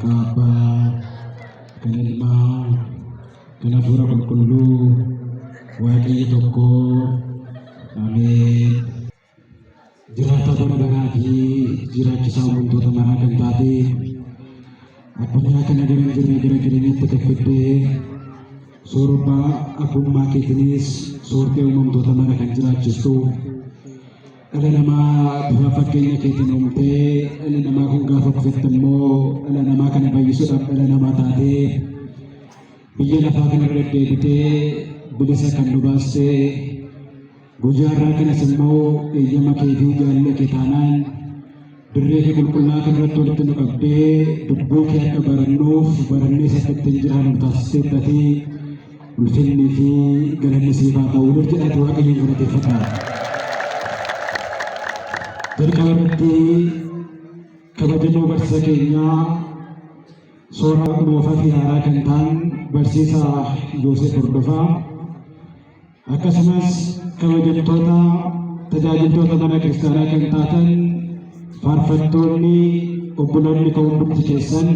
Maqaba, Kanilma, Kanafura Kulkulu, Waqayyi tokko, Amin. Jiraata bara baraa fi jiraachisaa wantoota maraa kan taate addunyaa kana gara jireenyaatti gaffidee soorba abbummaa keetiinis soortee uumamtoota mara kan jiraachistu dhala namaa bifa fakkeenya keetiin uumtee dhalli namaa kun gaafa kufetti immoo dhala namaa kana fayyisuudhaaf dhala namaa taatee biyya lafaa kana irra deebitee bilisa kan nu baastee guyyaarraa kanas immoo eeyyama keetii jaalala kee taanaan dirree kee qulqullaa kan irratti walitti nu qabdee dubbuu kee akka barannuuf barannees akka ittiin jiraannu taasiseettatii ulfinni fi galanni siif haa ta'u jedhate Waaqayyoon galateeffata. Jalqaba irratti kabajamoo barsiisa keenyaa soora moofaa fi haaraa kan ta'an barsiisaa Yoosef Hordofaa akkasumas kabajamtoota tajaajiltoota mana kiristaanaa kan taatan faarfattoonni obboloonni kan hundumti keessan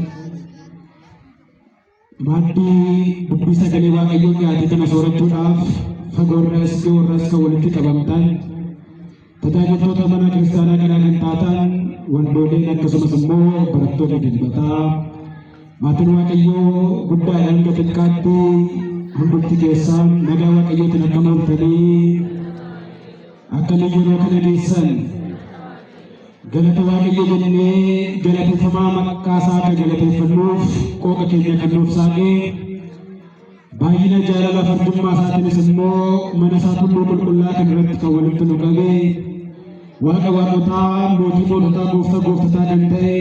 maaddii dubbii sagalee Waaqayyoo dhiyaate kana soorachuudhaaf fagoorras dhiyoorras kan walitti qabamtan tajaajiltoota mana kiristaanaa kanaa kan taatan waldooleen akkasumas immoo barattoonni dilbataa maatiin Waaqayyoo guddaadhaan hanga xiqqaatti hundumti keessan nagaa Waaqayyootiin akka mooltanii akkana yeroo kana geessan galata Waaqayyoo jennee galateeffamaa maqaa isaa akka galateeffannuuf qooqa keenya kan nuuf saaqee baay'ina jaalala fardummaa isaatiinis immoo mana isaa tulluu qulqullaa kan irratti kan walitti nu qabee Waaqa waaqotaa mootii moototaa gooftaa gooftotaa kan ta'e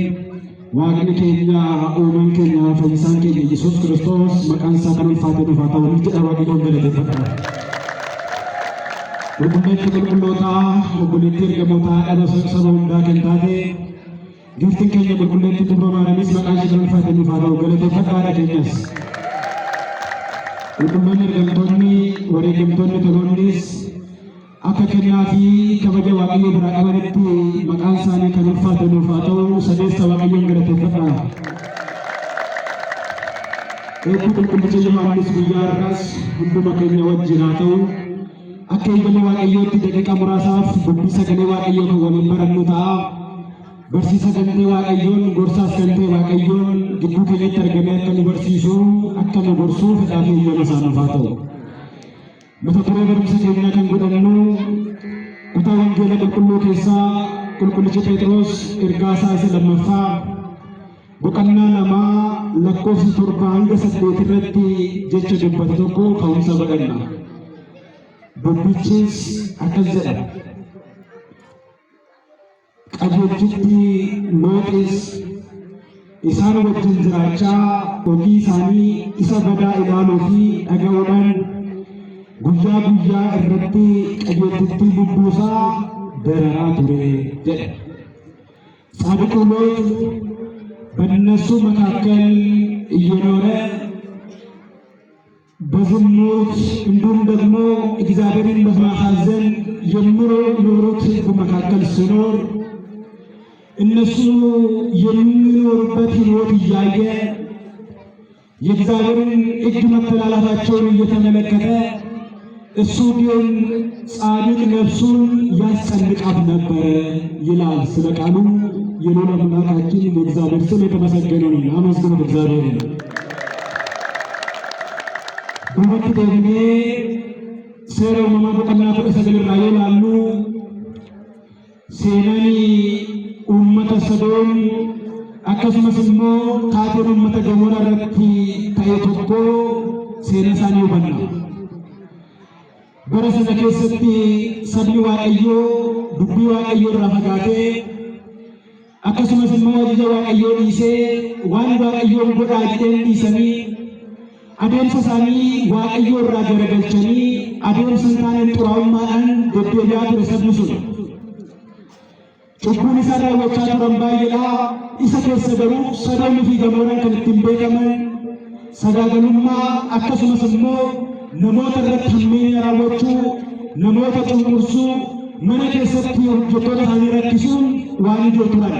Waaqni keenya uumaan keenya fayyisaan keenya Yesuus Kiristoos maqaan isaa kan ulfaatee nuuf haa ta'u jedha Waaqayyoon galateeffadha. Qulqulleetti qulqullootaa obboleetti ergamootaa dhala saba hundaa kan taate giftiin keenya qulqulleetti Durbaa Maariyamis maqaan ishee kan ulfaatee nuuf haa ta'u galateeffadhaadha keenyas. Qulqulloonni ergamtoonni wareegamtoonni toloonnis akka kennaa fi kabaja Waaqayyoo biraa qabanitti maqaan isaanii kan ulfaate nuuf haa ta'u sadeessa Waaqayyoon galateeffadha. Eebbi qulqullicha Yohaannis guyyaa har'aas hunduma keenya wajjin haa ta'u akka eegalee Waaqayyootti daqiiqaa muraasaaf dubbii sagalee Waaqayyoo kan waliin barannu ta'a. Barsiisa gantee Waaqayyoon gorsaas gantee Waaqayyoon gidduu keenyatti argamee akka nu barsiisu akka nu gorsuu fedhaa fi eeyyama isaa nuuf haa ta'u. Mata duree barumsa keenyaa kan godhannu kutaa wangeela qulqulluu keessaa qulqullichi Phexros ergaa isaa isa lammaffaa boqonnaa 2 lakkoofsa 7 hanga 8 irratti jecha dubbate tokko ka'umsa godhanna. Dubbichis akkas jedha. Qajeelchitti Looxis isaan wajjin jiraachaa hojii isaanii isa badaa ilaaluu fi dhaga'uudhaan guyyaa guyyaa irratti qajeelchitti lubbuusaa dararaa ture jedha. ጻድቁ ሎጥ በእነሱ መካከል እየኖረ በዝሙት እንዲሁም ደግሞ እግዚአብሔርን በማሳዘን የሚኖሩት ሕዝብ መካከል ሲኖር እነሱ የሚኖሩበት ሕይወት እያየ የእግዚአብሔርን ሕግ መተላለፋቸውን እየተመለከተ እሱ ግን ጻድቅ ነፍሱን ያስጨንቃት ነበረ ይላል። ስለ ቃሉ የኖረ አምላካችን የእግዚአብሔር ስም የተመሰገነ ይሁን። አመስግኑት እግዚአብሔርን። Bukti deemnee seera uumamaa boqonnaa 19 irraa yoo ilaallu seenanii uummata Sodoom akkasumas immoo taateen uummata Gamoraa irratti ta'e tokko seena isaanii hubanna. Bara sana keessatti sabni Waaqayyoo dubbii Waaqayyoo irraa fagaatee akkasumas immoo ajaja Waaqayyoo dhiisee waan Waaqayyoon godhaa jedheen dhiisanii adeemsa isaanii Waaqayyoo irraa garagalchanii adeemsa hin taaneen xuraa'ummaadhaan deddeebi'aa ture sabni sun. Cubbuun isaan raawwachaa turan baay'eedha. Isa keessa garuu Sodoomii fi Gamooraan kan ittiin beekaman sagaagalummaa akkasumas immoo namoota irratti hammeenya raawwachuu, namoota cunqursuu, mana keessatti hojjettoota isaanii rakkisuun waan ijoo turan.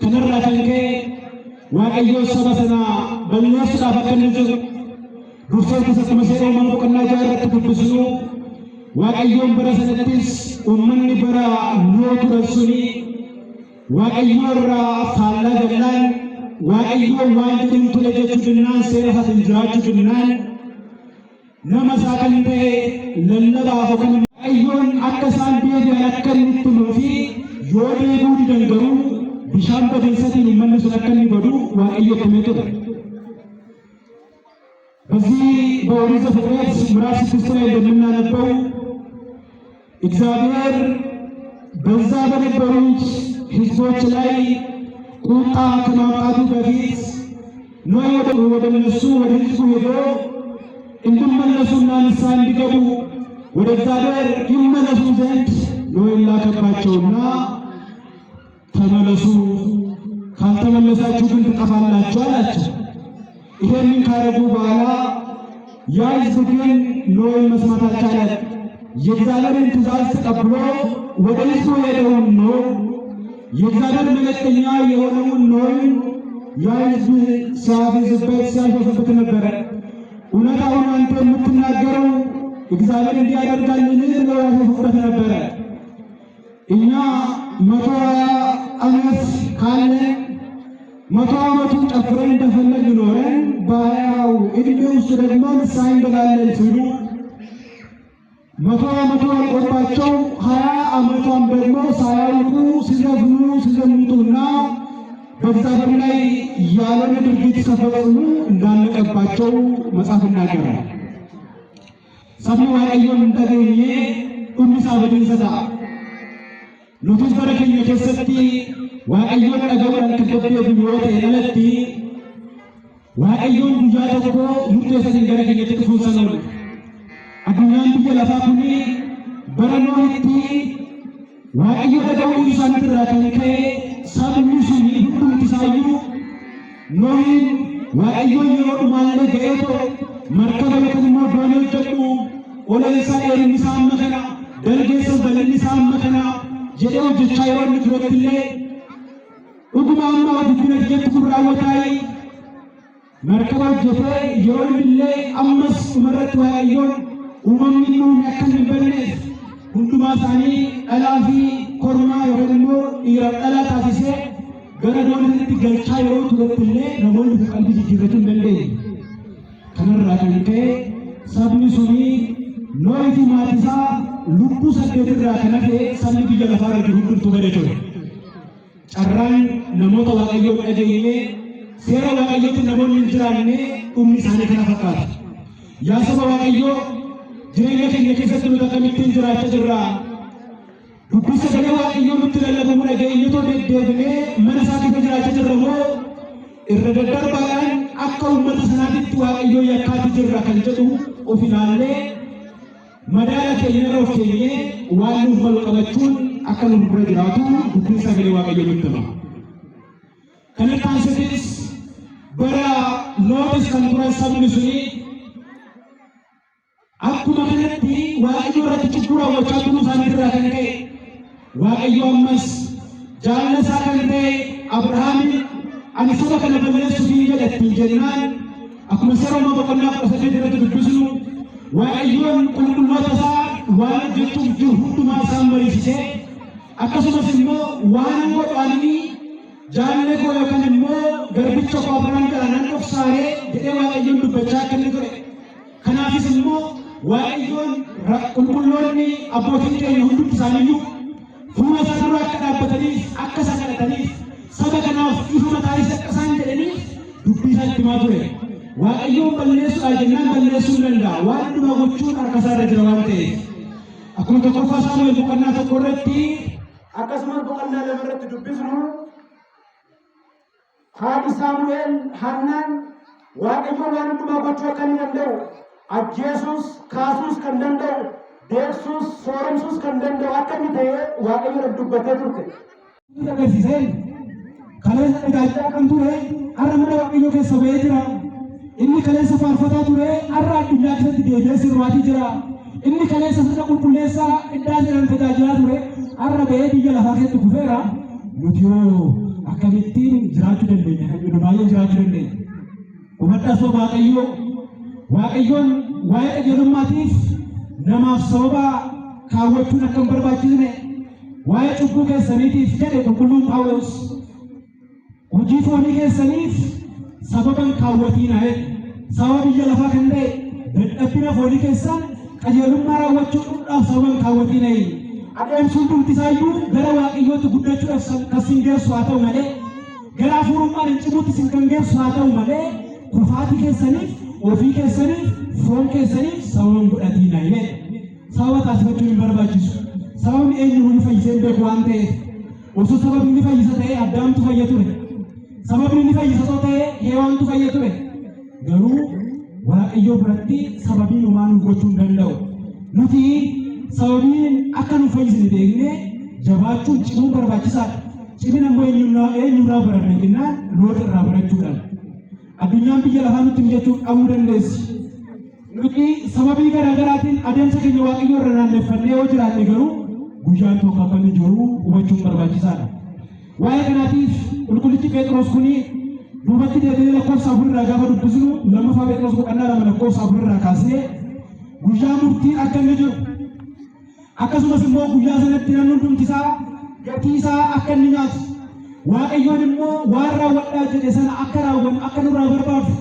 Kanarraa kan ka'e waaqayyo saba sana balleessuudhaaf akka inni jiru dursee keessatti maseeroo mana boqonnaa jaarratti dubbisnu waaqayyoon bara sanattis uummanni bara Nuhoo turan suni waaqayyo irraa faallaa gallaan waaqayyoon waan jedhin tole jechuu dinnaan seera isatiin jiraachuu dinnaan nama isaa kan ta'e lallabaaf yookaan waaqayyoon akka isaan deebi'an akka inni itti himuu fi yoo deebi'uu didan garuu bishaan badiinsatiin uummanni sun akka inni badu waaqayyo itti himee ture. በዚህ በኦሪት ዘፍጥረት ምዕራፍ 6 ላይ እንደምናነበው እግዚአብሔር በዛ በነበሩት ሕዝቦች ላይ ቁጣ ከማምጣቱ በፊት ኖህ ወደ እነሱ ወደ ሕዝቡ ሄዶ እንዲመለሱና ንስሐ እንዲገቡ ወደ እግዚአብሔር ይመለሱ ዘንድ ኖህ ላከባቸውና ተመለሱ፣ ካልተመለሳችሁ ግን ትጠፋላችሁ አላቸው። ይሄንን ካረጉ በኋላ ያ ሕዝብ ግን ኖህን መስማት አልቻለም። የእግዚአብሔርን ትእዛዝ ተቀብሎ ወደ ሕዝቡ ሄደውን ኖህ የእግዚአብሔር መልእክተኛ የሆነውን ኖህን ያ ሕዝብ ሲያፌዝበት ሲያሾፍበት ነበረ። እውነታውን አንተ የምትናገረው እግዚአብሔር እንዲያደርጋልን ብለው ያሾፉበት ነበረ። እኛ 120 ዓመት ካለ 100 ዓመቱን ጨፍረን እንደፈለግ ኖረን በ20ው ዕድሜ ውስጥ ደግሞ ንስሐ እንገባለን ሲሉ 100 ዓመቱ አልቆባቸው 20 ዓመቷን ደግሞ ሳያውቁ ሲዘፍኑ ሲዘሙቱና በእግዚአብሔር ላይ ያልሆነ ድርጊት ሲፈጽሙ እንዳለቀባቸው መጽሐፍ ይናገራል። sabni waaqayyoon hin dhageenye dhumni isaa badiinsadha. Nutis bara keenya keessatti waaqayyoon dhaga'uudhaan kan deddeebinu yoo ta'e alatti waaqayyoon guyyaa tokko murteessatiin gara keenyatti dhufuun sanoodha. Addunyaan biyya lafaa kuni bara Nohitti waaqayyo dhaga'uu isaaniitti irraa kan ka'e sabni suni hundumti isaayyuu Nohiin waaqayyoon yeroo dhumaallee ga'eetoo markaba yookaan immoo doonii hojjedhu oleensaa dheerinni isaa amma kana dalgeessa balalli isaa amma kana jedhee hojjechaa yeroo inni turettillee dhuguma amma dubbina biyyaatti kun raawwataay markaba hojjetee yeroo innillee ammas dhumarratti waaqayyoon uumamni nuuni akka hin banneef hundumaa isaanii dhalaa fi kormaa yookaan immoo dhiira dhalaa taasisee gara dooniitti galchaa yeroo turettillee namoonni qalbii jijjiirrachuu hin dandeenye. kanarraa kan ka'e sabni suni Nohii fi maatii isaa lubbuu 8 irraa kan hafe sabni biyya lafaa irra jiru hundumtuu badee ture. Carraan namoota waaqayyoon dhageenye seera waaqayyootiin namoonni hin jiraanne dhumni isaanii kana fakkaata. Yaa saba waaqayyoo jireenya keenya keessatti nuti akkamittiin jiraachaa jirra? Dubbii sagalee waaqayyoo nutti lallabamu dhageenyetoo deddeebinee mana isaa keessa jiraachaa jirra moo irra daddarbaadhaan akka uummata sanaatitti waaqayyoo yakkaatti jirra kan jedhu of ilaallee madaala keenya irra of keenyee waan nuuf malu qabachuun akka nu bira jiraatu dubbiin sagalee waaqayyoo nutti hima. Kanatti aansetis bara Looxis kan turan sabni suni akkuma kanatti waaqayyoo irratti cubbuu raawwachaa turuu isaanii irraa kan ka'e waaqayyoo ammas jaalala isaa kan ta'e Abrahaamiin ani saba kana balleessuuf jedhattiin jennaan akkuma seera uumamaa boqonnaa 18 irratti dubbisnu waaqayyoon qulqulloota isaa waan hojjechuuf jiru hundumaa isaan mariisisee akkasumas immoo waan godhaanii jaalala koo yookaan immoo garbicha koo Abrahaam kanaan dhoksaaree jedhee waaqayyoon dubbachaa akka inni ture. Kanaafis immoo waaqayyoon qulqulloonni abbootiin keenya hundumti isaaniiyyuu fuula isaa dura akka dhaabbataniif akka isa kadhataniif saba kanaaf ifa mataa isa akka isaan jedhaniif dubbii isaa itti himaa ture. Waaqayyoon balleessuudhaa jennaan balleessuu hin danda'a. waan hundumaa gochuun harka isaa irra jira waan ta'eef. Akkuma tokkoffaa Saamu'eel boqonnaa 1 irratti akkasumas boqonnaa 2 irratti dubbisnu haadhi Saamu'eel Hannaan waaqayyoon waan hundumaa gochuu akka inni danda'u ajjeesuus kaasuus kan danda'u deessuus sooromsuus kan danda'u akka inni ta'e waaqayyoon dubbatee turte. Agarsiiseen kaleessa dhagaa kan ture har'a mana waaqayyoo keessa ba'ee jira. Inni kaleessa faarfataa ture har'a addunyaa keessatti deebi'ee sirraatii jira. Inni kaleessa sirna qulqulleessaa iddaa jiran tajaajilaa ture har'a ba'ee biyya lafaa keessatti kufeera. Nuti yoo akkamittiin jiraachuu dandeenya kan jedhu baay'een jiraachuu dandeenya. Hubadhaa soo Waaqayyoon waa'ee qajeelummaatiif namaaf sababa kaawwachuun akka hin barbaachisne waa'ee cubbuu keessaniitiif jedhe qulqulluun Phaawulos hojii foonii keessaniif sababa hin kaawwatinaa sababa biyya lafaa kan ta'e dadhabbina foonii keessan qajeelummaa raawwachuudhaaf sababa hin kaawwatinaa adeemsuun dhumtisaayyuu gara Waaqayyootti guddachuudhaaf kan sin geessu haa ta'u malee gara hafuurummaan hin cimuutti sin kan geessu haa ta'u malee kufaatii keessaniif ofii keessaniif foon keessaniif sababa hin godhatinaa sababa taasifachuun hin barbaachisu. Sababni eenyu ni fayyisee beeku waan ta'eef osoo sababni ni fayyisa ta'ee Addaamtu fayya ture. Sababni ni fayyisa ta'ee Heewaantu fayya ture. Garuu Waaqayyoo biratti sababiin uumaan gochuu hin danda'u. Nuti sababiin akka nu fayyisne beeknee jabaachuun cimuun barbaachisaadha. Cimina immoo eenyurraa baranna jennaan Loot irraa barachuudhaan. Addunyaan biyya lafaa nutti mijachuuf dhabuu dandeessi. Nuti sababii garaagaraatiin adeemsa keenya Waaqayyoo irra naanneffannee yoo jiraanne garuu guyyaan tokko akka inni jiru hubachuun barbaachisaadha. Waa'ee kanaatiif qulqullichi Phexros kuni duubatti deebi'ee lakkoofsa 4 irraa gaafa dubbisnu lammaffaa Phexros 2 lakkoofsa 4 irraa kaasee guyyaa murtii akka inni jiru akkasumas immoo guyyaa sanatti namni hundumtisaa gatii isaa akka inni nyaatu Waaqayyoon immoo waan raawwadhaa jedhe sana akka raawwannu akka nurraa barbaadu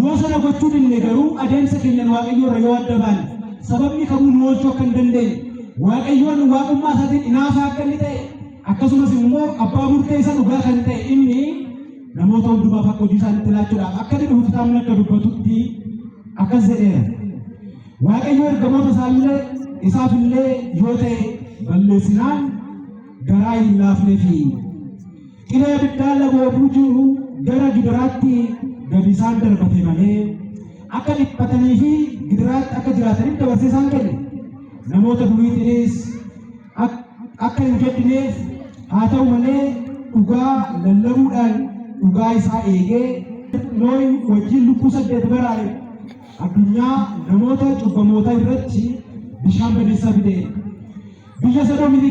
yoo sana gochuu dinne garuu adeemsa keenyan Waaqayyoo irra yoo adda baane sababni kamuu nu oolchuu akka hin dandeenye Waaqayyoon waaqummaa isaatiin inaafaa akka inni ta'e akkasumas immoo abbaa murtee isa dhugaa kan ta'e inni namoota hundumaaf akka hojii isaaniitti laachuudhaaf akka inni dhufu kitaabni akka dubbatutti akkas jedheera. Waaqayyo ergamoota isaafillee yoo ta'e balleessinaan garaa hin laafneefi qilee abiddaan lagoobuu jiru gara gidiraatti gadi isaan darbate malee akka dhiphatanii fi gidiraatti akka jiraataniif dabarsee isaan kenne. Namoota duriitiinis akka hin jedhineef haa ta'u malee dhugaa lallabuudhaan dhugaa isaa eegee Nohi wajjin lubbuu 8 baraare addunyaa namoota cubbamoota irratti bishaan badiisaa fide. Biyya Sodoomii fi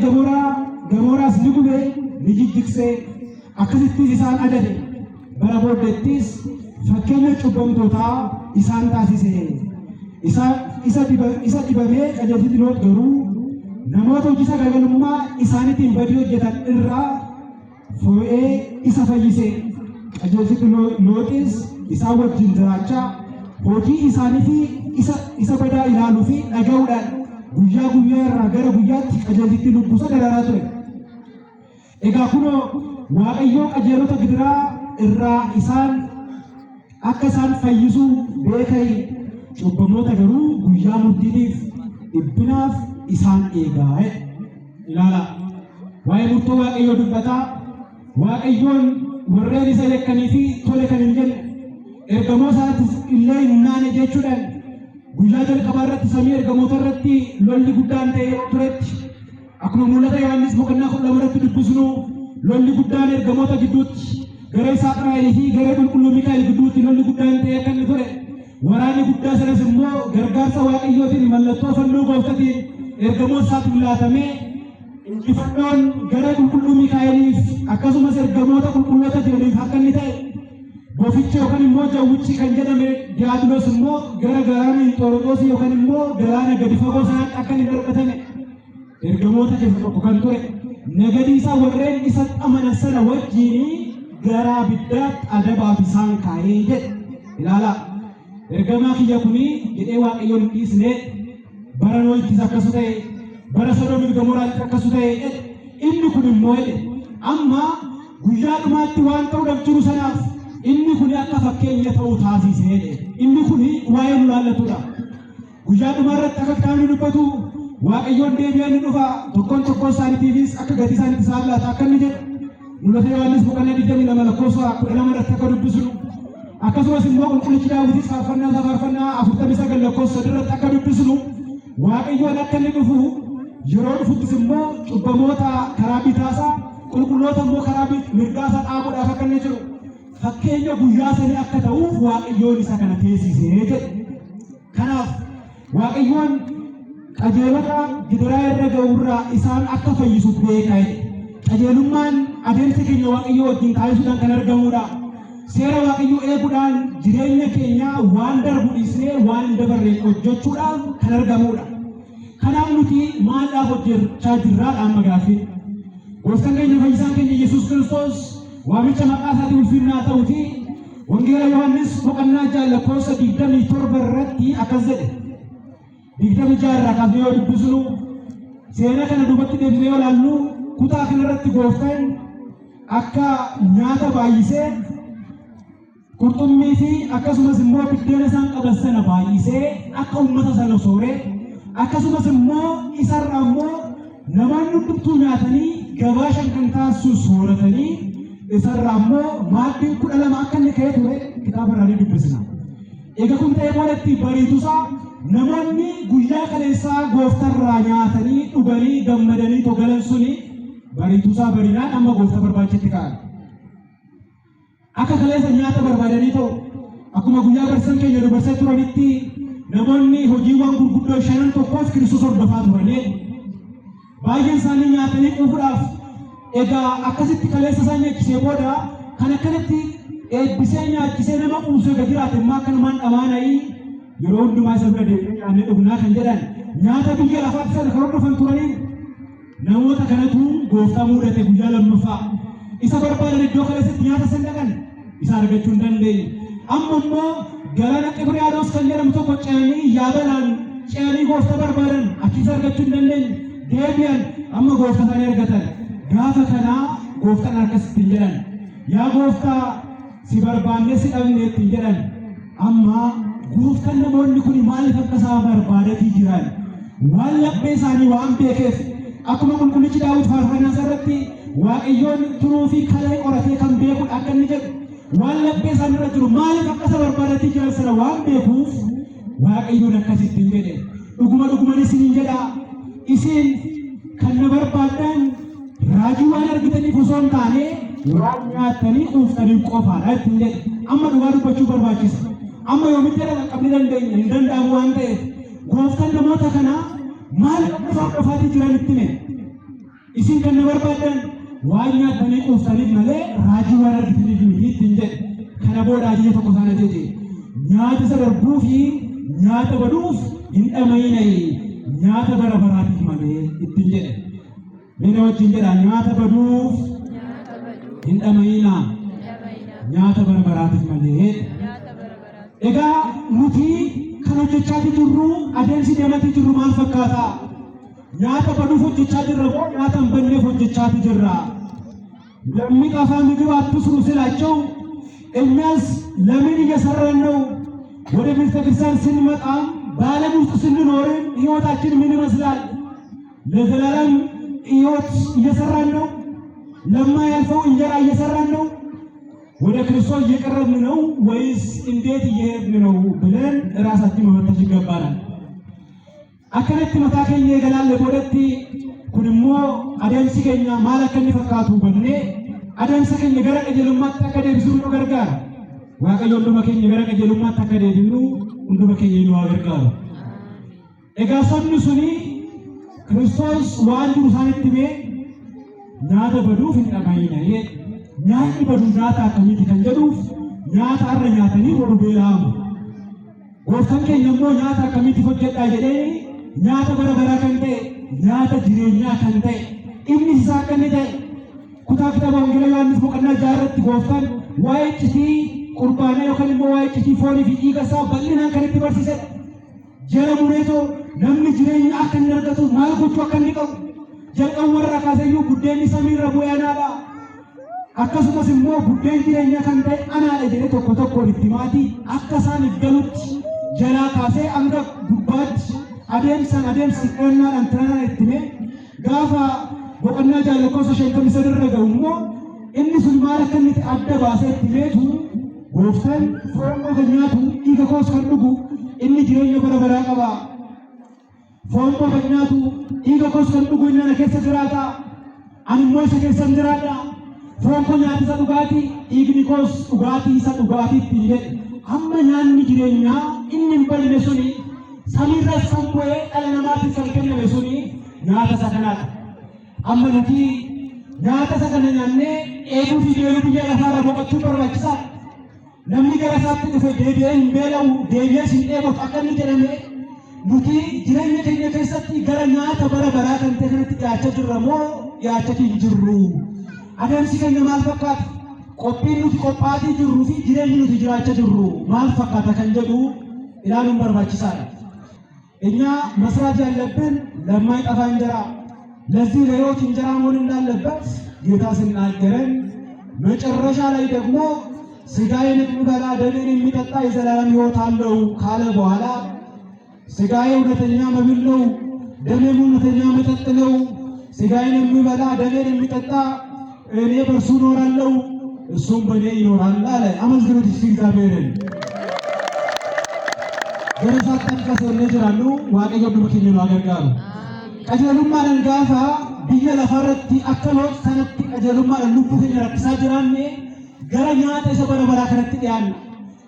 Gamoraas ni gube ni jijjigsee akkasittis isaan adade. Bara booddeettis fakkeenya cubbamtootaa isaan taasise. Isa dibamee qajeelchiti Loot garuu namoota hojii sagagalummaa isaaniitiin badii hojjetan irraa fo'ee isa fayyise. Qajeelchiti Looxis isaan wajjin jiraachaa hojii isaanii fi isa badaa ilaaluu fi dhaga'uudhaan guyyaa irraa gara guyyaatti qajeelchiti lubbusa daraaraa ture. Egaa kunoo Waaqayyoo qajeelota gidiraa irraa isaan akka isaan fayyisuu beekanii cubbamoota garuu guyyaa murtiitiif dhibbinaaf isaan eegaa. Ilaala waa'ee murtoo Waaqayyoo dubbataa. Waaqayyoon warreen isa yakkanii fi tole kan hin jenne ergamoota isaatis illee hin naane jechuudhaan guyyaa jalqabaa irratti samii ergamoota irratti lolli guddaan ta'ee yeroo turetti akkuma mul'ata Yohaannis boqonnaa 12 irratti dubbisnu lolli guddaan ergamoota gidduutti gara Israa'elii fi gara qulqulluu Miikaa'el gidduutti lolli guddaan ta'ee akka inni ture. Waraanni guddaa sanas immoo gargaarsa Waaqayyootiin mallattoo fannoo gooftaatiin ergamoota isaatiin laatamee injifannoon gara qulqulluu Miikaa'eliif akkasumas ergamoota qulqulloota jiraniif akka inni ta'e bofichi yookaan immoo jawwichi kan jedhame diiyaabiloos immoo gara galaana Inxooronixoos yookaan immoo galaana gadi fagoo sanaatti akka inni darbatame ergamoota keessa tokko kan ture. Nagadii isaa warreen isa amanan sana wajjin gara abiddaatti adabaaf isaan kaa'ee jedhe. Ilaala ergamaa kiyya kuni jedhee Waaqayyoon hin dhiisne bara Nohittis akkasu ta'e bara Sodoomii fi Gamoraatti akkasu ta'e inni kun immoo amma guyyaa dhumaatti waan ta'uudhaaf jiru sanaaf inni kun akka fakkeenya ta'uu taasisee inni kun waa'ee nu laallatudha. Guyyaa dhumaa irratti akka kitaabni dubbatu Waaqayyoon deebi'ee ni dhufa tokkoon isaaniitiifis akka gatii isaaniitti isaan laata akka inni jedhu mul'ata Yohaannis boqonnaa 22 lakkoofsa 12 irratti akka dubbisnu akkasumas immoo qulqullichi Daawitis faarfannaa 49 lakkoofsa 3 irratti akka dubbisnu Waaqayyoon akka inni dhufu yeroo dhufuttis immoo cubbamoota karaa bitaasaa qulqulloota immoo karaa mirgaasaa dhaabuudhaaf akka inni jiru fakkeenya guyyaa sanii akka ta'uuf Waaqayyoon isa kana teessisee jedhe. Kanaaf Waaqayyoon qajeelota gidiraa irra ga'urraa isaan akka fayyisuuf beeka'e. Qajeelummaan adeemsa keenya Waaqayyoo wajjin taasisuudhaan kan argamudha. seera waaqayyoo eeguudhaan jireenya keenya waan darbu dhiisnee waan dabarree hojjechuudhaan kan argamudha. Kanaaf nuti maaldhaaf hojjechaa jirraa dhaan magaafi. Gooftaan keenya fayyisaan keenya Yesuus Kiristoos waamicha maqaa isaatiin ulfinnaa ta'uti. Wangeela Yohaannis boqonnaa 27 irratti akkas jedhe. 26 irraa kaasnee yoo dubbisnu seera kana duubatti deebinee yoo ilaallu kutaa kanarratti gooftaan akka nyaata baay'isee qurxummii fi akkasumas immoo biddeena isaan qaban sana baay'isee akka uummata sana sooree akkasumas immoo isarraa immoo namoonni hundumtuu nyaatanii gabaa shan kan taasisu sooratanii isarraa immoo maaddiin 12 akka inni ka'ee ture kitaaba irraa dubbisna. Egaa kun ta'ee boodatti bariitusaa namoonni guyyaa kaleessaa gooftarraa nyaatanii dhuganii gammadanii togalan suni bariitusaa barinaan amma goofta barbaachetti ka'an. Akka kaleessa nyaata barbaadanii ta'u akkuma guyyaa barsiisan keenya dubbisee turanitti namoonni hojiiwwan gurguddoo 5 tokkoof Kiristoos hordofaa turanii baay'een isaanii nyaatanii quufuudhaaf egaa akkasitti kaleessa isaan nyaachisee booda kan akkanatti eebbisee nyaachisee nama quusee gadi jiraate immoo akkanumaan dhamaana'ii yeroo hundumaa isa bira deemnee nyaannee dhugnaa kan jedhan nyaata biyya lafaatti sana kan hordofan turanii namoota kanatu gooftaa mudate guyyaa lammaffaa isa barbaadan iddoo kaleessatti nyaata san dhaqan isa argachuu hin dandeenye. Amma immoo galaana Qibriyaados kan jedhamu tokko ce'anii yaabalaan ce'anii gooftaa barbaadan achis argachuu hin dandeenye. Deebi'an amma gooftaa sana argatan. Gaafa kanaa gooftaan akkasitti hin jedhan. Yaa gooftaa si barbaannee si dhabnee ittiin jedhan. Amma gooftaan namoonni kun maaliif akka isaan barbaadatii jiran waan laphee isaanii waan beekeef akkuma qulqullichi Daawit faarfannaa irratti waaqayyoon turuu fi kalee qoratee kan beeku akka inni jedhu waan laphee isaanii irra jiru maaliif akka isa barbaadatii jiran sana waan beekuuf waaqayyoon akkasitti hin jedhe. Dhuguma isiniin jedha isin kan na barbaadan raajii waan argitaniif osoo hin taane waan nyaattanii quuftanii qofaadha ittiin jedhe. Amma dhugaa dubbachuu barbaachisa. Amma yoomitti dhaqqabni dandeenya hin danda'amu waan ta'eef gooftaan namoota kanaa maal akka isaan qofaatii jiran itti hime. Isin kan na barbaadan waan nyaattanii quuftaniif malee raajii waan argitaniif miti ittiin jedhe. Kana booda ajajni tokko isaan ajaje nyaata isa darbuu fi nyaata baduuf hin dhama'inaa nyaata bara baraatiif malee ittiin jedhe. Mee wajjin jedha nyaata baduuf hin dhama'inaa nyaata bara baraatiif malee. Egaa nuti kan hojjechaa jirru adeemsi deematii jirru maal fakkaata? Nyaata baduuf hojjechaa jirra moo nyaata hin banneef hojjechaa jirra? ለሚጠፋ ምግብ አትስሩ ስላቸው እኛስ ለምን እየሰራን ነው? ወደ ቤተክርስቲያን ስንመጣ በዓለም ውስጥ ስንኖር ህይወታችን ምን ይመስላል? ለዘላለም ህይወት እየሰራን ነው? ለማያልፈው እንጀራ እየሰራን ነው? ወደ ክርስቶስ እየቀረብን ነው ወይስ እንዴት እየሄድን ነው ብለን ራሳችን መፈተሽ ይገባናል። አከነtti mataa keenya eegalalle boodatti kun immoo adeemsi keenya maal akka inni fakkaatu hubannee adeemsa keenya gara qajeelummaatti akka deebisnu nu gargaara. Waaqayyo hunduma keenya gara qajeelummaatti akka deebinu hunduma keenya nu gargaaru. Egaa sabni suni Kiristoos waan jiru isaanitti himee nyaata baduuf hin dhama'inaa nyaanni badu nyaata akkamiiti kan jedhuuf nyaata har'a nyaatanii hodhu beelaamu. Gooftaan keenya immoo nyaata akkamiiti hojjedhaa jedhee nyaata bara baraa kan ta'e nyaata jireenyaa kan ta'e inni isaa akka inni ta'e kutaa kitaaba Wangeela Yohaannis boqonnaa 6 irratti gooftaan waa'ee iccitii qurbaanaa yookaan immoo waa'ee iccitii foonii fi dhiiga isaa bal'inaan kan itti barsiisedha. Jala mureetoo namni jireenya akka inni argatu maal gochuu akka inni qabu jalqabuma kaaseyyuu buddeenni samiirra bu'ee anaadha. Akkasumas immoo buddeen jireenyaa kan ta'e anaadha jedhee tokko tokkoon itti maatii akka isaan galutti jalaa kaasee hanga gubbaatti adeemsi qonnaadhaan tanaan itti himee gaafa boqonnaa 53 irra ga'u immoo inni sun maal akka inni adda baasee itti himeetu gooftaan foon koo kan nyaatu dhiiga koos kan dhugu inni jireenya bara baraa qaba. Foon koo kan nyaatu dhiiga koos kan dhugu inni ana keessa jiraata ani immoo isa keessa jiraadha. Foon koo nyaata isa dhugaatii dhiigni koos dhugaatii isa dhugaatii ittiin jedhe amma nyaanni jireenyaa inni hin balne suni samiirra kan bu'ee dhala namaatiif kan kenname suni nyaata isa kanaadha. Amma nuti nyaata isa kana nyaannee eeguu fi deemuu biyya lafaarra boqochuu barbaachisaadha. namni gara isaatti dhufe deebi'ee hin beela'u deebi'ee hin dheebotu akka inni jedhame nuti jireenya keenya keessatti gara nyaata bara baraa kan ta'e kanatti dhiyaachaa jirra moo dhiyaachaa hin jirru? Adeemsi keenya maal fakkaata? Qophiin nuti qophaatii jirruu fi jireenyi nuti jiraachaa jirru maal fakkaata kan jedhu ilaaluun barbaachisaadha. እኛ መስራት ያለብን ለማይጠፋ እንጀራ ለዚህ ለሕይወት እንጀራ መሆን እንዳለበት ጌታ ሲናገረን መጨረሻ ላይ ደግሞ ሥጋዬን የሚበላ ደሜን የሚጠጣ የዘላለም ሕይወት አለው ካለ በኋላ ሥጋዬ እውነተኛ መብል ነው፣ ደሜም እውነተኛ መጠጥ ነው። ሥጋዬን የሚበላ ደሜን የሚጠጣ እኔ በእርሱ እኖራለሁ እሱም በእኔ ይኖራል አለ። አመስግኑት እስቲ እግዚአብሔርን። ገረሳጠን ከሰለ ጅራሉ waaqayyo dhuma keenya nu gargaaru. Qajeelummaadhaan gaafa biyya lafarratti akka loot sanatti qajeelummaadhaan lubbuu keenya rakkisaa jiraanne gara nyaata isa bara baraa kanatti dhiyaanna.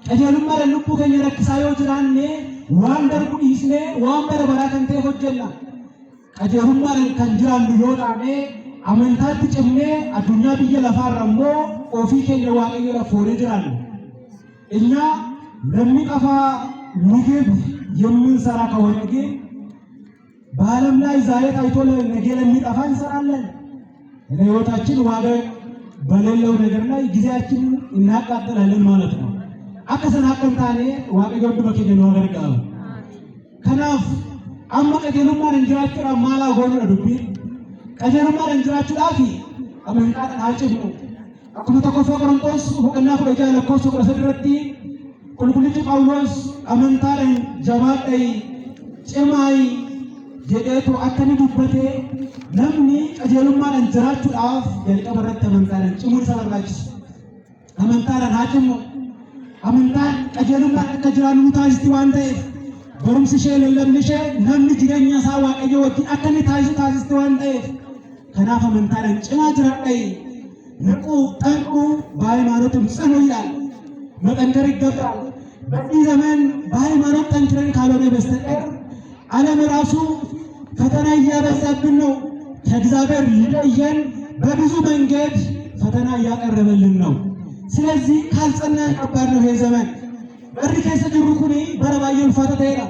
Qajeelummaadhaan lubbuu keenya rakkisaa yoo jiraanne waan darbu dhiisnee waan bara baraa kan ta'e hojjenna. Qajeelummaadhaan kan jiraannu yoo taane amantaatti cimnee addunyaa biyya lafaarra immoo ofii keenya waaqayyoodha foonee jiraanna. እኛ ለሚጠፋ ምግብ የምንሰራ ከሆነ ግን በዓለም ላይ ዛሬ ታይቶ ነገ ለሚጠፋ እንሰራለን። ለሕይወታችን ዋጋ በሌለው ነገር ላይ ጊዜያችንን እናቃጥላለን ማለት ነው። አከሰናቀንታኔ waaqayyo dhuma keenya nu gargaaru. Kanaaf amma qajeelummaan jiraachuudhaan maal haa goonudha dubbiin? Qajeelummaan jiraachuudhaaf amantaadhaan haa cimnu. Akkuma tokkoffaa Qorontos boqonnaa 16 lakkoofsa 13 irratti qulqullichi Phaawulos amantaadhaan jabaadhaa cimaa jedheetu akka inni dubbate namni qajeelummaadhaan jiraachuudhaaf jalqaba irratti amantaadhaan cimuu isa barbaachisa. Amantaadhaan haa cimnu. Amantaan qajeelummaan akka jiraannu taasisti waan ta'eef barumsi ishee lallabni ishee namni jireenya isaa waaqayyo wajjin akka inni taasisti waan ta'eef kanaaf amantaadhaan cimaa jiraadhaa. ንቁ ጠንቁ በሃይማኖትም ጽኑ ይላል። መጠንከር ይገባል። በዚህ ዘመን በሃይማኖት ጠንክረን ካልሆነ በስተቀር ዓለም ራሱ ፈተና እያበዛብን ነው። ከእግዚአብሔር ሊለየን በብዙ መንገድ ፈተና እያቀረበልን ነው። ስለዚህ ካልጸናን ከባድ ነው ይሄ ዘመን። በሪ ከሰ ጅሩ ኩኒ በረባየን ፈተተይራ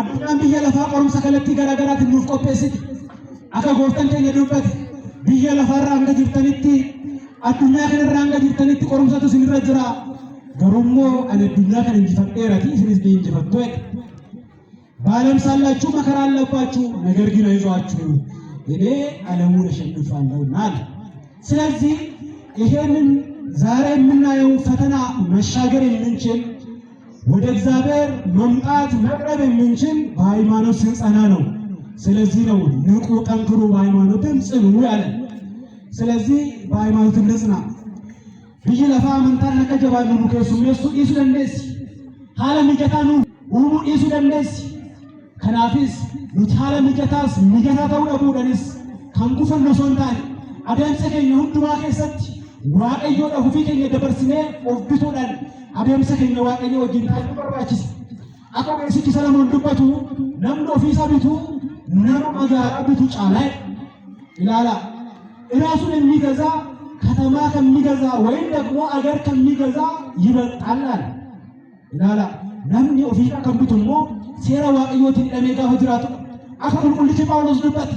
አዱኛን ብየ ለፋ ቆሩም ሰከለቲ ገራገራት ኑፍ ቆጴስት አከ ጎፍተን ከየዱበት ብየ ለፋራ አንገ ጅርተንቲ addunyaa kanarraa hanga jirtanitti qorumsatu isinirra jira. Garuu ani addunyaa kana injifadheerati isinis injifattu. በዓለም ሳላችሁ መከራ አለባችሁ፣ ነገር ግን አይዟችሁ እኔ ዓለሙን አሸንፋለሁና አለ። ስለዚህ ይሄንን ዛሬ የምናየው ፈተና መሻገር የምንችል ወደ እግዚአብሔር መምጣት መቅረብ የምንችል በሃይማኖት ስንጸና ነው። ስለዚህ ነው ንቁ ጠንክሩ በሃይማኖትም ጽኑ ያለ። ስለዚህ በሃይማኖት እንጽና። ብይ ለፋ አመንታን ነከጀባሉ ከሱም የሱ ኢሱ ደንደስ ሐለ ሚጀታኑ ሁሉ ኢሱ ደንደስ ከናፊስ ኑታለ ሚጀታስ ሚጀታ ተውደቡ ደንስ ካንኩፈን ሶንታን አደምሰ ከኝ ሁንዱማ ከሰት ዋቀዮ ደፉ ከኝ ደበርስኔ ኦፍቢቶዳን አደምሰ ከኝ ዋቀዮ ወጅን ታቀርባችስ አቆመ ሲቲ ሰለሞን ዱበቱ ነምዶ ኦፊሳ ቢቱ ነሩ ማጋራ ቢቱ ጫላይ ይላላ ራሱን የሚገዛ ከተማ ከሚገዛ ወይም ደግሞ አገር ከሚገዛ ይበልጣል ይላል። namni ofii kambitummo seera waaqayyootiin dhameegaa hojiraatu akka qulqullichi Phaawulos dubbate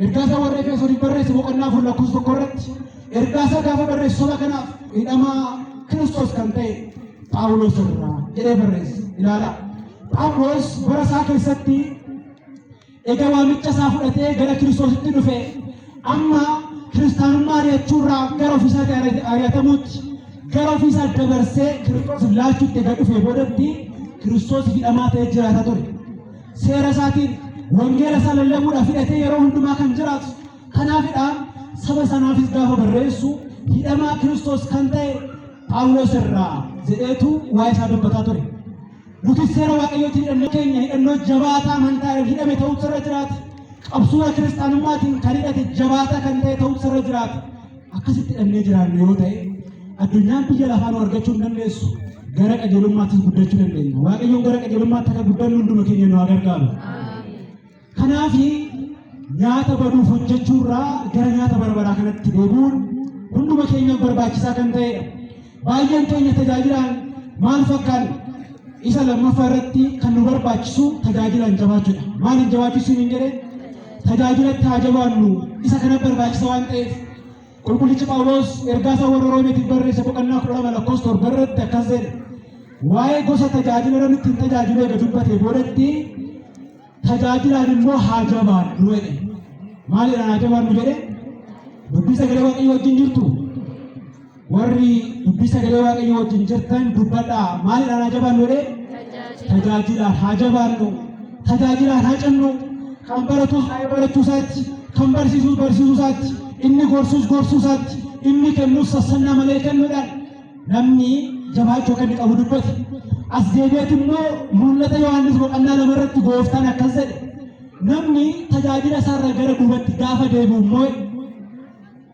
ergaasaa warra Efesoon barreesse boqonnaa 4:1 ergaasaa gaafa barreesse soba kanaaf hidhamaa Kiristoos kan ta'e Phaawulos irraa jedhee barreesse ilaala. Phaawulos bara isaa keessatti egaa waamicha isaa fudhatee gara Kiristoositti dhufe amma kiristaanummaa ari'achuurraa gara ofiisaatti ari'atamuutti gara ofiisaa dabarsee Kiristoos laachuutti egaa dhufee boodatti Kiristoos hidhamaa ta'ee jiraata ture. Seera isaatiin wangeela isaa lallabuudhaaf hidhatee yeroo hundumaa kan jiraatu kanaafidha saba sanaafis gaafa barreessu hidhamaa Kiristoos kan ta'e Phaawulos irraa jedheetu waa'ee isaa dubbataa ture. Nuti seera waaqayyootiin hidhannoo keenya hidhannoo jabaataa amantaa hidhame ta'uu irra jiraata. Qabsuura kiristaanummatiin kan hidhate jabaataa kan ta'e ta'uu irra jiraata. Akkasitti hidhannee jiraannu yoo ta'e addunyaan biyya lafaa nu argachuu hin dandeessu. gara qajeelummaatti guddachuu dandeenya. Waaqayyoon gara qajeelummaatti akka guddannu hunduma keenya nu gargaaru. Kanaaf nyaata baduuf hojjechuurraa gara nyaata barbaraa kanatti deebi'uun hunduma keenya barbaachisaa kan ta'edha. Baay'een keenya tajaajilaan maal fakkaatu isa lammaffaa irratti kan nu barbaachisu tajaajilan jabaachuudha. Maal hin jabaachisu hin jedhee tajaajilatti haa jabaannu isa kana barbaachisa waan ta'eef qulqullichi Phaawulos ergaa isaa warra Roomeetiif barreesse boqonnaa 12 irratti akkas jedhe waa'ee gosa tajaajila namni ittiin tajaajilu eega dubbatee boodatti tajaajilaan immoo haa jabaannu jedhe. Maalidhaan haa jabaannu jedhe dubbii sagalee Waaqayyoo wajjin jirtu warri dubbii sagalee Waaqayyoo wajjin jirtan dubbadhaa. Maalidhaan haa jabaannu jedhe tajaajilaan haa jabaannu, tajaajilaan haa cimnu. Kan baratus barachuu isaatti, kan barsiisus barsiisuu isaatti, inni gorsus gorsuu isaatti, inni kennus sassannaa malee kennuudhaan namni jabaachuu kan qabu dubbate. As deebi'eet immoo mul'ata Yohaannis boqonnaa 2 irratti gooftaan akkas jedhe namni tajaajila isaarraa gara duubatti gaafa deebi'u immoo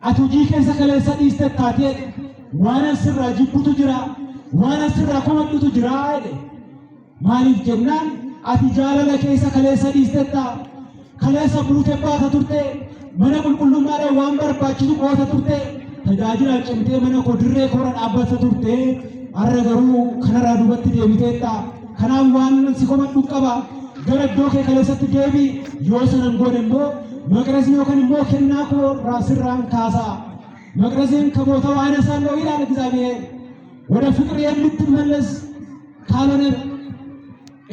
ati hojii keessa kaleessa dhiiste taatee waan asirraa jibbutu jira, waan asirraa komadhutu jira jedhe. Maaliif jennaan ati jaalala keessa kaleessa dhiistetta, kaleessa buutee baata turte, mana qulqullummaadhaan waan barbaachisu qoota turte, tajaajila cimtee mana koo dirree koora dhaabbata turte, har'a garuu kanarraa duubatti deebiteetta. Kanaaf waan si komadhu qaba gara iddoo kee kaleessatti deebii. Yoo sanan goone immoo መቅረዝ ይወከን ሞከና ኮ ራስራን ካሳ መቅረዝን ከቦታው አነሳለሁ ይላል እግዚአብሔር። ወደ ፍቅር የምትመለስ ካልሆነ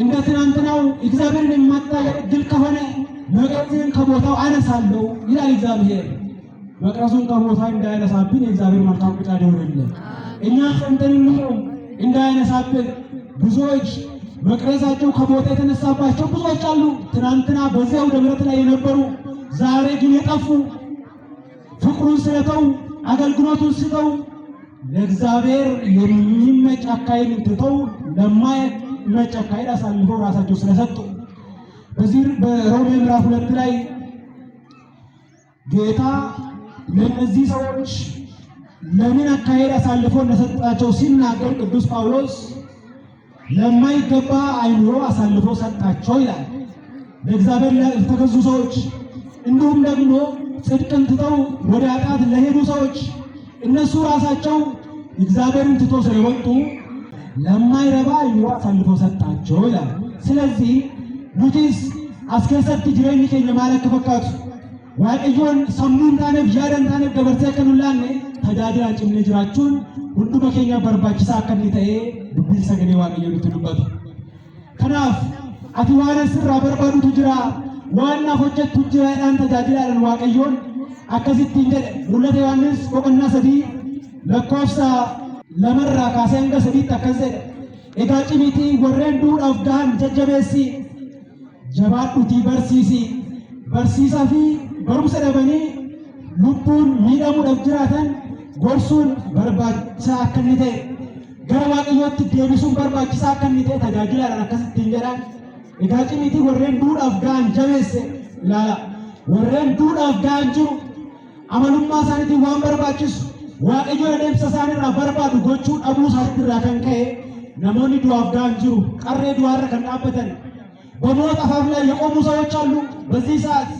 እንደ ትናንትናው እግዚአብሔርን የማታገለግል ከሆነ መቅረዝን ከቦታው አነሳለሁ ይላል እግዚአብሔር። መቅረዙን ከቦታው እንዳያነሳብን የእግዚአብሔር መልካም ፍቃድ ይሁንልን። እኛ ሰምተን እንዳያነሳብን ብዙዎች መቅረዛቸው ከቦታ የተነሳባቸው ብዙዎች አሉ። ትናንትና በዚያው ደብረት ላይ የነበሩ ዛሬ ግን የጠፉ ፍቅሩን ስለተው አገልግሎቱን ስተው ለእግዚአብሔር የሚመች አካሄድ ትተው ለማይመች አካሄድ አሳልፈው ራሳቸው ስለሰጡ በዚህ በሮሜ ምዕራፍ 2 ላይ ጌታ ለእነዚህ ሰዎች ለምን አካሄድ አሳልፈው እንደሰጣቸው ሲናገር ቅዱስ ጳውሎስ ለማይገባ አይምሮ አሳልፎ ሰጣቸው ይላል። ለእግዚአብሔር ለተገዙ ሰዎች እንዲሁም ደግሞ ጽድቅን ትተው ወደ ኃጢአት ለሄዱ ሰዎች እነሱ ራሳቸው እግዚአብሔርን ትተው ስለወጡ ለማይረባ አይምሮ አሳልፎ ሰጣቸው ይላል። ስለዚህ ኑቲስ አስከሰት ጅሬኝ ከኝ ማለት ፈካቱ ዋቀዮን ሰሙን ታነብ ያረን ታነብ ገበርተ ከኑላኔ ተዳድራ ጭምነ ጅራቹን ሁሉ በከኛ በርባችሳ ከኒተኤ ዱብን ሰገኔ ዋቀዮ ልትሉበት ከናፍ አትዋነ ስራ በርባዱቱ ጅራ ዋና ሆጀቱ ጅራን ተዳድራን ዋቀዮን አከሲት እንጀ ሙለተ ዮሐንስ ቆቀና ሰዲ ለኮፍሳ ለመራ ካሰንገ ሰዲ ተከዘ ኤጋጭሚቲ ወረን ዱር አፍጋን ጀጀቤሲ ጀባዱቲ በርሲሲ በርሲሳ ፊ በሩሰ ደበኒ ሉቡን ሚዳሙ ደብጅራተን ጎርሱን በርባቻ ከኒቴ ገረ ዋቀዮት ዴቢሱን በርባቻ ከኒቴ ተዳጅላን አከሲት እንጀራ ኤጋጭሚቲ ወረን ዱር አፍጋን ጀቤሲ ላላ ወረን ዱር አፍጋን ጅሩ አመሉማ ሳኒቲ ዋን በርባችስ ዋቀዮ ደምሰ ሳኒራ በርባዱ ጎቹ አቡ ሳትራ ከንከ ነሞኒ ዱ አፍጋን ጅሩ ቀሬ ዱዋረ ከናበተን በሞት አፋፍ ላይ የቆሙ ሰዎች አሉ። በዚህ ሰዓት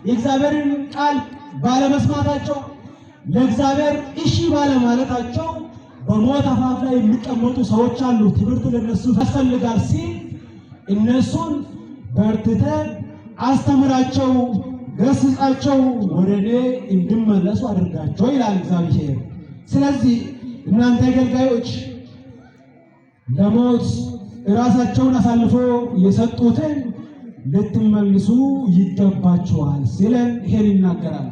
የእግዚአብሔርን ቃል ባለመስማታቸው ለእግዚአብሔር እሺ ባለማለታቸው በሞት አፋፍ ላይ የሚቀመጡ ሰዎች አሉ። ትምህርት ለነሱ ያስፈልጋል ሲል እነሱን በርትተን አስተምራቸው፣ ገስጻቸው፣ ወደ እኔ እንዲመለሱ አድርጋቸው ይላል እግዚአብሔር። ስለዚህ እናንተ አገልጋዮች ለሞት ራሳቸውን አሳልፎ የሰጡትን ልትመልሱ ይገባቸዋል ሲለን ይሄን ይናገራል።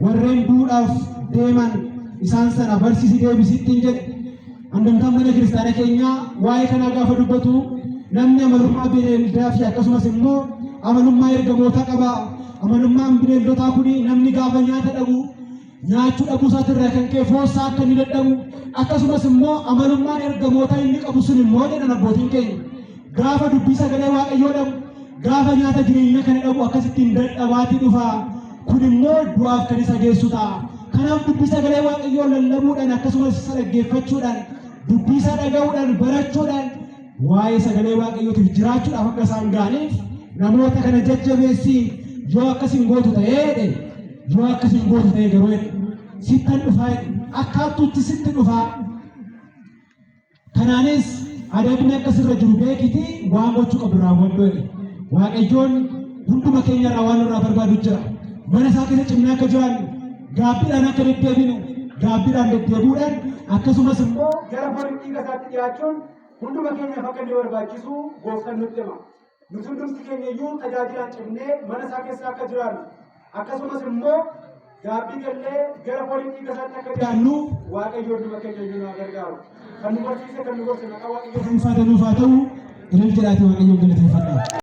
ወሬን ዱዳፍ ዴማን ኢሳንሰና በርሲሲ ዴቢሲት እንጀ አንደምታ መነ ክርስቲያና ኬኛ ዋይ ከናጋ ፈዱበቱ ነምነ መልማ ቢልዳፍ ያከሱመስ ሞ አመኑማ ይርገሞታ ቀባ አመኑማ ቢልዶታ ኩኒ ነምኒ ጋፈኛ ተደቡ ኛቹ ደቡሳ ተረከንከ ፎሳ ከኒደደሙ አከሱመስ ሞ አመኑማ ይርገሞታ ይንቀቡስን ሞ ደነቦቲን ከኝ ጋፈ ዱቢሳ ገለ ዋቀዮ ደም ጋፈ ኛተ ጅሪኛ ከነደቡ አከስቲን ደደባቲ ዱፋ ኩኒሞ ዱአፍ ከኒሳ ጌሱታ ከናም ዱቢሳ ገለ ዋቀዮ ለለሙዳን አከሱመስ ሰረገፈቹዳን ዱቢሳ ደጋውዳን በረቹዳን ዋይ ሰገሌ ዋቀዮ ትጅራቹ አፈቀሳን ጋኔፍ ነሞተ ከነ ጀጀቤሲ ዮ አከሲን ጎቱ ተሄደ ዮ አከሲን ጎቱ ተሄደ ገሮይ ሲተን ዱፋይ አካቱት ሲት ዱፋ ከናኔስ adabni akka sirra jiru beekiti waan gochuu qabdu raawwadhu. Waaqayyoon hunduma keenya irraa waan irraa barbaadu jira. Mana isaa keessa cimnee akka jiraannu gaabbiidhaan akka deddeebinu gaabbiidhaan deddeebuudhaan akkasumas immoo gara foon dhiiga isaatti dhiyaachuun hunduma keenyaaf akka inni barbaachisu gooftaan nutti hima. Nuti hundumti keenya iyyuu tajaajilaan cimnee mana isaa keessa akka jiraannu akkasumas immoo gaabbii gallee gara foon dhiiga isaatti akka dhiyaannu Waaqayyoon hunduma keenya iyyuu nu gargaaru. Kan nu barsiise kan nu gorse maqaa Waaqayyoo ulfaatanuuf haa ta'u ilaalcha Waaqayyoon galateeffadhaa.